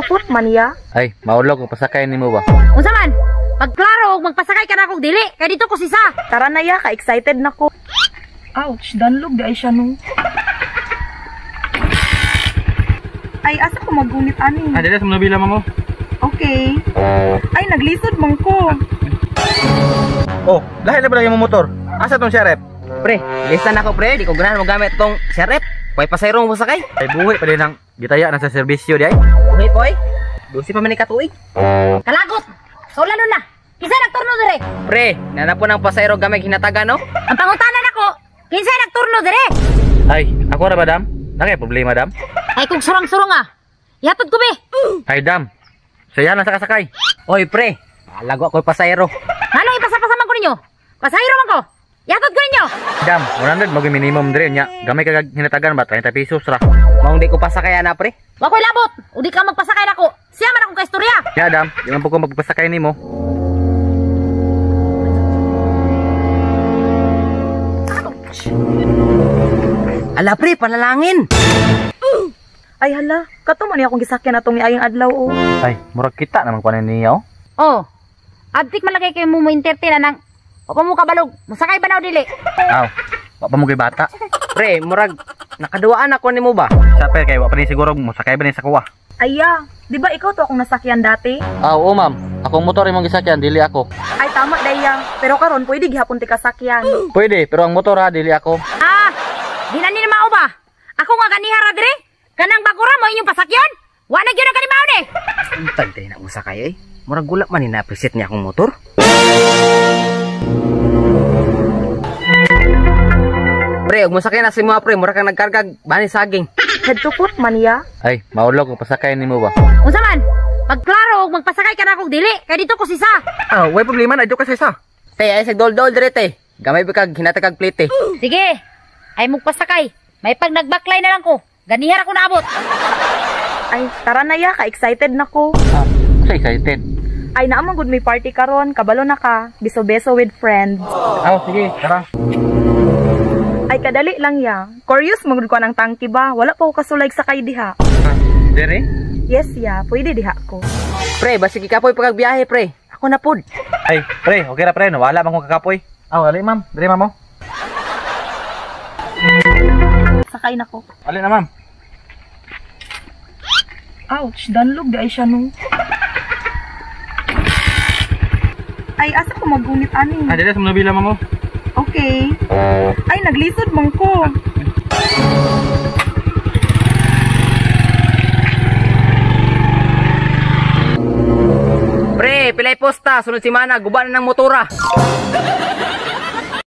Head to foot man ya. Ay, maulog kung pasakay nimo ba? Unsa man? Pagklaro, magpasakay ka na kog dili. Kay dito ko sisa. Tara na ya, ka-excited na ko. Ouch, danlog di ay siya no. Ay, asa ko magunit ani? Ah, dili sa nabila mo. Okay. Ay, naglisod man ko. Oh, lahat na pala yung motor. Asa tong sheriff? Pre, lista na ako pre, di ko ganahan mo gamit tong sheriff. Pwede pasayro mo sakay. Ay buhi pa din ang gitaya na sa serbisyo di ay. Uy, poy. Dusi pa man ni katuig. Kalagot. Saulan nun na. Kinsa nagturno dire? Pre, nanapon ang pasayro gamit hinatagan no? Ang pangutanan ako. Kinsa nagturno dire? Ay, ako ra madam. Nakay problema dam. Ay kung surang-surong ah. Yatod ko be. Ay dam. Saya na sa kasakay. Oy, pre. Lago ako pasayro. Ano ipasa-pasa man ko ninyo? Pasahiro man ko. Yatod ko ninyo. Dam, 100 mag minimum dire nya. Gamay kag hinatagan ba 30 pesos ra. Maong di ko pasakay na pre. Wa ko'y labot. Udi ka magpasakay nako. Siya man akong kaistorya. Ya dam, di man po ko magpasakay nimo. Ala pre, panalangin. Ay hala, kato man akong gisakyan atong niayong adlaw oh. Ay, murag kita namang kuan niya oh. Oh. Abtik malagay kayo mo entertain nang o pa mo kabalog. Musakay ba na o dili? Aw, wa pa mo kay bata. Pre, murag nakaduaan ako nimo ba? Sape kay wa pa ni siguro mo sakay ba ni sa kuwa. Aya, di ba ikaw to akong nasakyan dati? Ah, oo ma'am. Akong motor imong gisakyan, dili ako. Ay tama dayang, pero karon pwede gihapon ti kasakyan. Pwede, pero ang motor ha, dili ako. Ah, di na ni mao ba? Ako nga ganihara dire. Kanang bakura mo inyong pasakyan? Wa na gyud ang kanimaw ni. Tagday na usa kayo eh. Murag gulak man ni na-appreciate niya akong motor. Pre, ug mosakay na si mo pre, mura kang nagkargag bani saging. Head to foot man ya. Ay, maulog kung pasakay nimo ba? Unsa man? Pagklaro, magpasakay ka na kog dili. Kay dito ko sisa. Ah, way problema na dito ka sa isa. Te, ay sa dol-dol dire te. Gamay ba kag hinatag kag plate. Sige. Ay magpasakay. May pag nagbaklay na lang ko. Ganihara ko naabot. Ay, tara na ya, ka-excited na ko. Ah, excited. Ay, naamang good may party karon, kabalo na ka. Beso-beso with friends. Ah, sige, tara. Ay, kadali lang ya. Curious magud ko ng tangki ba? Wala pa ko kasulayg sakay diha. Ah, dire? Yes ya, pwede diha ko. Pre, basig ikapoy pagbiyahe pre. Ako na pud. Ay, pre, okay ra pre, wala man kong kakapoy. Ah, wala ma'am, dire ma'am mo. Sakay na ko. Wala na ma'am. Ouch, danlog di ay siya no. Ay, asa ko magunit ani? Ah, dire sa nabila ma'am mo. Okay. Ay, naglisod man ko. Pre, pilay posta, sunod semana guba na ng motora.